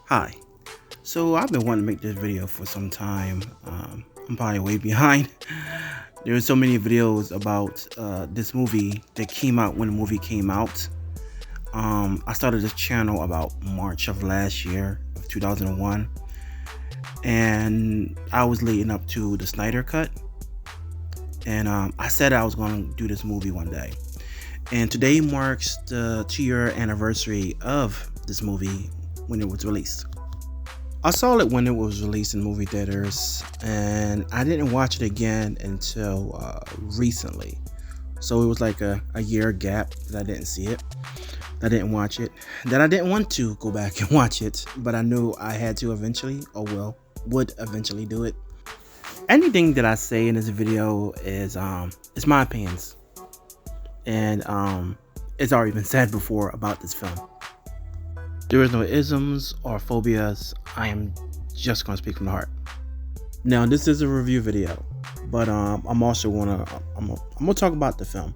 Hi. So I've been wanting to make this video for some time. I'm probably way behind. There are so many videos about this movie that came out when the movie came out. I started this channel about March of last year, of 2001, and I was leading up to the Snyder Cut. And I said I was going to do this movie one day. And today marks the 2-year anniversary of this movie when it was released. I saw it when it was released in movie theaters, and I didn't watch it again until recently. So it was like a year gap that I didn't see it. I didn't watch it. That I didn't want to go back and watch it, but I knew I had to eventually, would eventually do it. Anything that I say in this video is it's my opinions, and it's already been said before about this film. There is no isms or phobias. I am just going to speak from the heart. Now, this is a review video, but I'm also gonna talk about the film,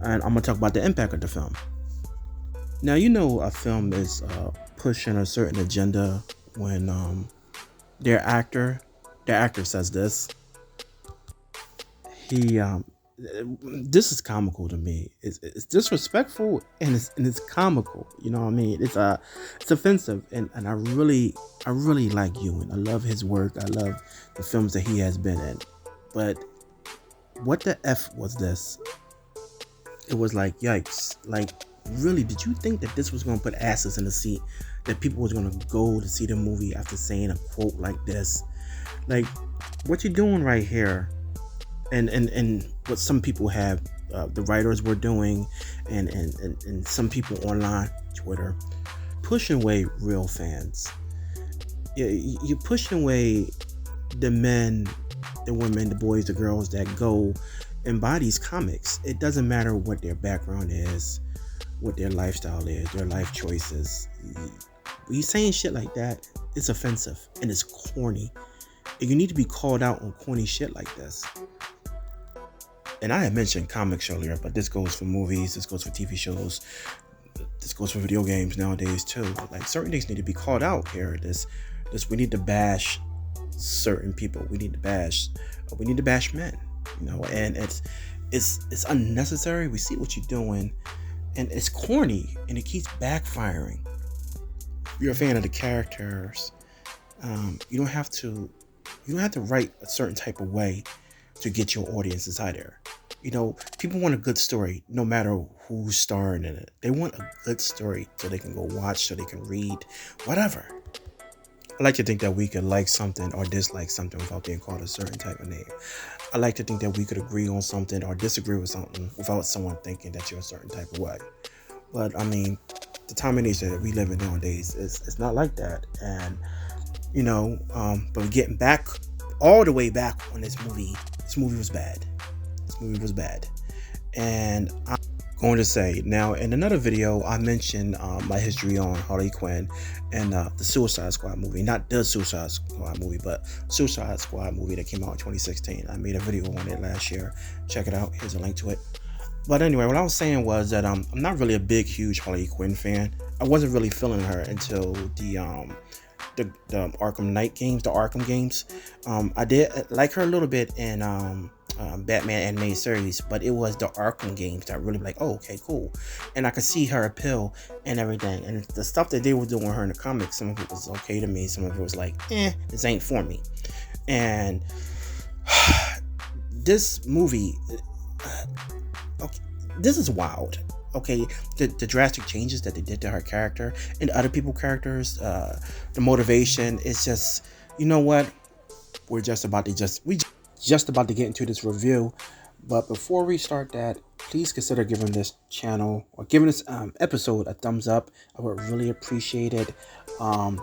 and I'm gonna talk about the impact of the film. Now, you know, a film is pushing a certain agenda when their actor says this. This is comical to me. It's disrespectful and it's comical. You know what I mean? It's offensive, and I really like Ewan. I love his work. I love the films that he has been in. But what the F was this? It was like, yikes. Like, really, did you think that this was going to put asses in the seat? That people was going to go to see the movie after saying a quote like this? Like, what you doing right here? And what some people have, the writers were doing, and some people online, Twitter, pushing away real fans. You're pushing away the men, the women, the boys, the girls that go and buy these comics. It doesn't matter what their background is, what their lifestyle is, their life choices. When you saying shit like that, it's offensive and it's corny. And you need to be called out on corny shit like this. And I had mentioned comics earlier, but this goes for movies, this goes for TV shows, this goes for video games nowadays too. Like, certain things need to be called out here. This we need to bash certain people. We need to bash men, you know, and it's unnecessary. We see what you're doing, and it's corny, and it keeps backfiring. If you're a fan of the characters, you don't have to write a certain type of way to get your audience inside there. You know, people want a good story no matter who's starring in it. They want a good story so they can go watch, so they can read, whatever. I like to think that we could like something or dislike something without being called a certain type of name. I like to think that we could agree on something or disagree with something without someone thinking that you're a certain type of way. But I mean, the time and age that we live in nowadays, it's not like that. And you know, but getting back all the way back on this movie was bad. This movie was bad. And I'm going to say, now in another video, I mentioned my history on Harley Quinn and the Suicide Squad movie. Not the Suicide Squad movie, but Suicide Squad movie that came out in 2016. I made a video on it last year. Check it out. Here's a link to it. But anyway, what I was saying was that I'm not really a huge Harley Quinn fan. I wasn't really feeling her until the Arkham Knight games, the Arkham games. I did like her a little bit in Batman animated series, but it was the Arkham games that really like, oh, okay, cool. And I could see her appeal and everything. And the stuff that they were doing with her in the comics, some of it was okay to me, some of it was like, this ain't for me. And this movie, okay, this is wild. Okay, the drastic changes that they did to her character and other people's characters, the motivation is just, you know what? We're just about to get into this review. But before we start that, please consider giving this channel or giving this episode a thumbs up. I would really appreciate it. A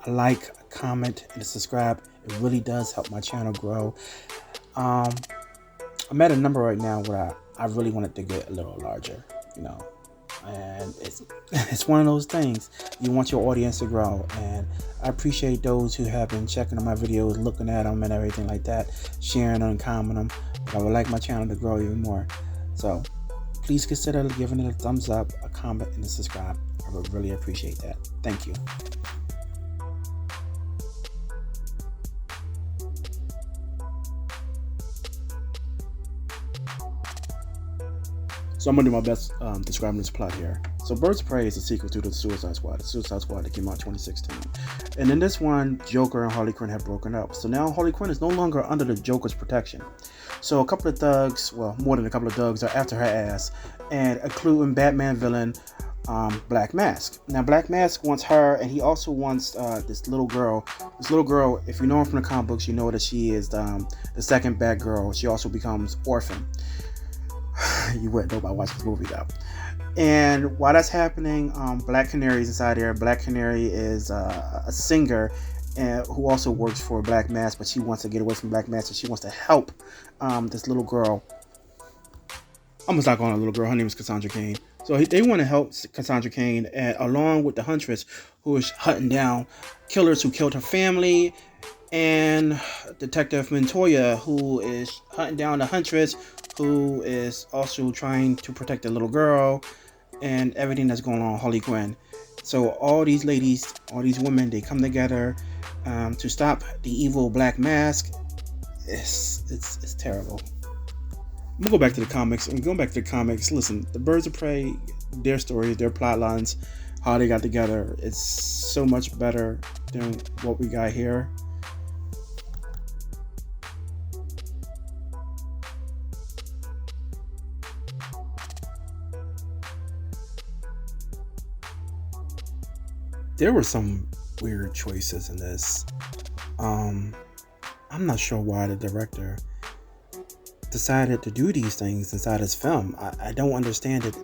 like, a comment, and a subscribe. It really does help my channel grow. I'm at a number right now where I really want it to get a little larger. You know, and it's one of those things. You want your audience to grow, and I appreciate those who have been checking on my videos, looking at them and everything like that, sharing them and commenting them. But I would like my channel to grow even more, so please consider giving it a thumbs up, a comment, and a subscribe. I would really appreciate that. Thank you. So I'm gonna do my best describing this plot here. So Birds of Prey is a sequel to the Suicide Squad that came out in 2016. And in this one, Joker and Harley Quinn have broken up. So now Harley Quinn is no longer under the Joker's protection. So a couple of thugs, well, more than a couple of thugs, are after her ass, and including Batman villain Black Mask. Now Black Mask wants her, and he also wants this little girl. This little girl, if you know her from the comic books, you know that she is the second Batgirl. She also becomes Orphan. You wouldn't know by watching this movie though. And while that's happening, Black Canary is inside there. Black Canary is a singer who also works for Black Mask, but she wants to get away from Black Mask, and she wants to help this little girl. I'm gonna not calling her a little girl. Her name is Cassandra Cain. So they want to help Cassandra Cain, along with the Huntress, who is hunting down killers who killed her family, and Detective Montoya, who is hunting down the Huntress, who is also trying to protect the little girl, and everything that's going on with Harley Quinn. So all these ladies, all these women, they come together to stop the evil Black Mask. It's terrible. I'm gonna go back to the comics. And going back to the comics, listen, the Birds of Prey, their stories, their plot lines, how they got together, it's so much better than what we got here. There were some weird choices in this. I'm not sure why the director decided to do these things inside his film. I don't understand it.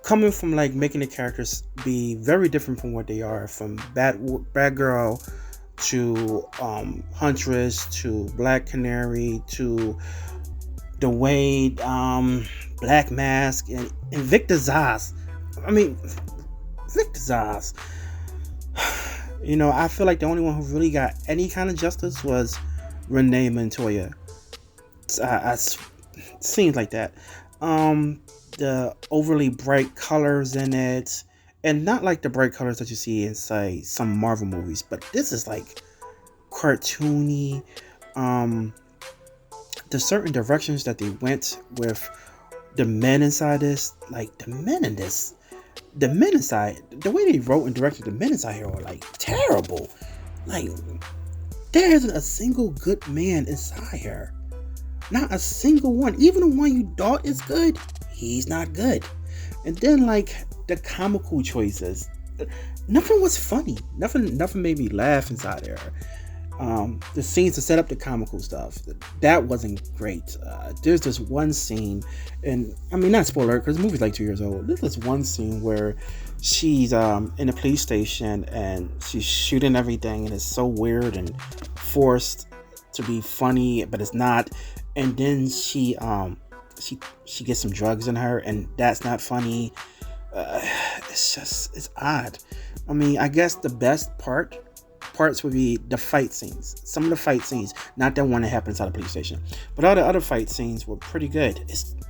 Coming from like making the characters be very different from what they are, from Batgirl to Huntress to Black Canary to the Wade, Black Mask, and Victor Zsasz. I mean, Victor Zsasz. You know, I feel like the only one who really got any kind of justice was Renee Montoya. Seems like that. The overly bright colors in it, and not like the bright colors that you see in, say, some Marvel movies, but this is like cartoony. The certain directions that they went with the men inside this, like the men inside, the way they wrote and directed the men inside here are like terrible. Like, there isn't a single good man inside here. Not a single one. Even the one you thought is good, he's not good. And then like the comical choices, nothing was funny. Nothing made me laugh inside there. The scenes to set up the comical stuff, that wasn't great. There's this one scene, and I mean, not spoiler because the movie's like 2 years old. There's this one scene where she's in a police station and she's shooting everything, and it's so weird and forced to be funny, but it's not. And then she gets some drugs in her, and that's not funny. It's odd. I mean, I guess the best parts would be the fight scenes. Some of the fight scenes, not that one that happened inside the police station, but all the other fight scenes were pretty good.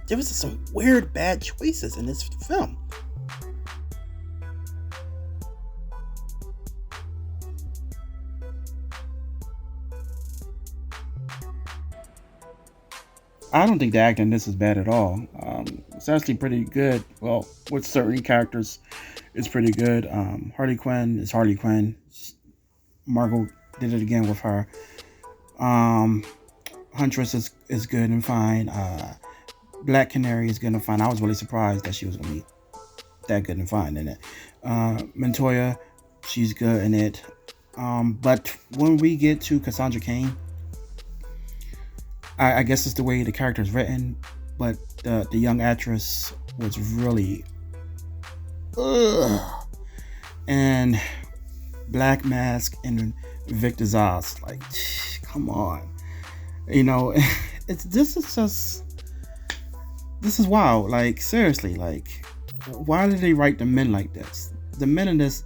There was some weird bad choices in this film. I don't think the acting in this is bad at all. It's actually pretty good. Well, with certain characters, it's pretty good. Harley Quinn is Harley Quinn. Margot did it again with her. Huntress is good and fine. Black Canary is good and fine. I was really surprised that she was going to be that good and fine in it. Montoya, she's good in it. But when we get to Cassandra Cain, I guess it's the way the character is written, but the young actress was really and Black Mask and Victor Zsasz, like, come on, you know, this is wild. Like, seriously, like, why did they write the men like this? The men in this,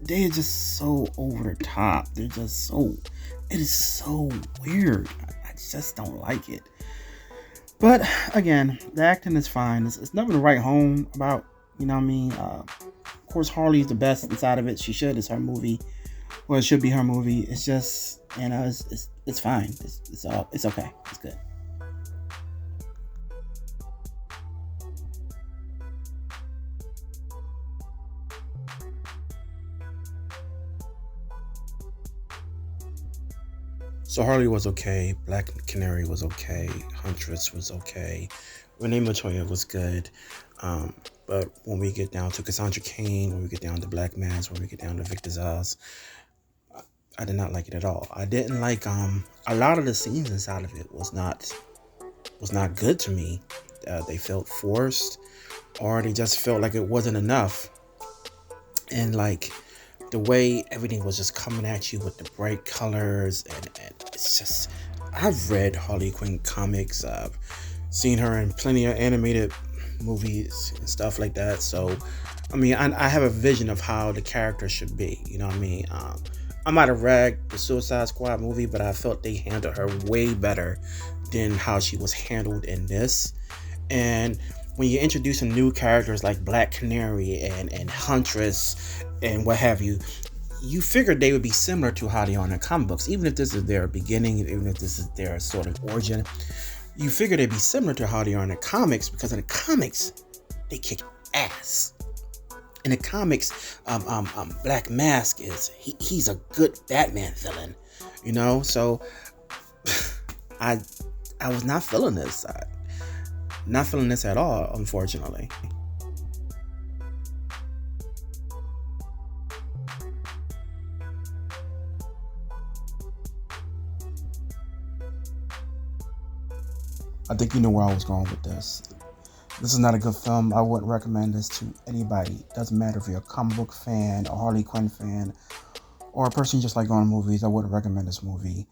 they're just so over the top. It is so weird. I just don't like it. But again, the acting is fine. It's nothing to write home about. You know what I mean? Of course, Harley's the best inside of it. She should. It's her movie. Well, it should be her movie. It's just, you know, it's fine. It's okay. It's good. So Harley was okay, Black Canary was okay, Huntress was okay, Renee Montoya was good. Um, but when we get down to Cassandra Cain, when we get down to Black Mass, when we get down to Victor Zsasz, I did not like it at all. I didn't like a lot of the scenes inside of it was not good to me. They felt forced, or they just felt like it wasn't enough. And like the way everything was just coming at you with the bright colors, and it's just, I've read Harley Quinn comics, I've seen her in plenty of animated movies and stuff like that. So I mean, I have a vision of how the character should be, you know what I mean? I might have ragged the Suicide Squad movie, but I felt they handled her way better than how she was handled in this. And when you're introducing new characters like Black Canary and Huntress and what have you, you figured they would be similar to how they are in the comic books. Even if this is their beginning, even if this is their sort of origin, you figured they'd be similar to how they are in the comics, because in the comics, they kick ass. In the comics, Black Mask he's a good Batman villain, you know. So I was not feeling this. Not feeling this at all, unfortunately. I think you know where I was going with this. This is not a good film. I wouldn't recommend this to anybody. Doesn't matter if you're a comic book fan, a Harley Quinn fan, or a person just like going to movies. I wouldn't recommend this movie.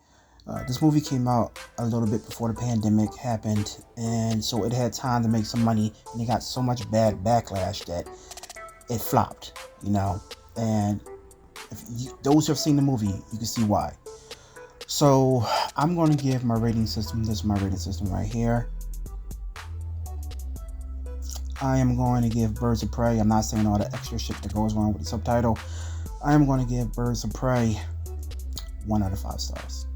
This movie came out a little bit before the pandemic happened, and so it had time to make some money, and it got so much bad backlash that it flopped, you know. And if those who have seen the movie, you can see why. So I'm going to give my rating system. This is my rating system right here. I am going to give Birds of Prey. I'm not saying all the extra shit that goes wrong with the subtitle. I am going to give Birds of Prey 1 out of 5 stars.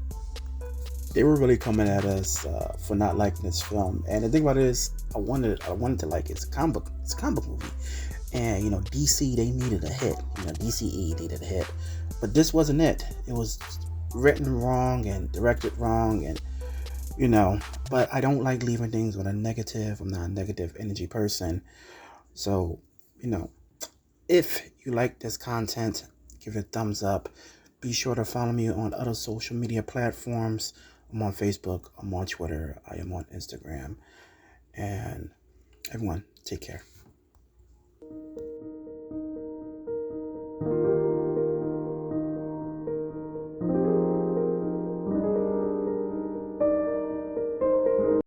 They were really coming at us for not liking this film, and the thing about it is, I wanted to like it. It's a comic book movie, and you know, DC, they needed a hit. You know, DCE needed a hit, but this wasn't it. It was written wrong and directed wrong, and you know. But I don't like leaving things with a negative. I'm not a negative energy person, so you know, if you like this content, give it a thumbs up. Be sure to follow me on other social media platforms. I'm on Facebook, I'm on Twitter, I am on Instagram. And everyone, take care.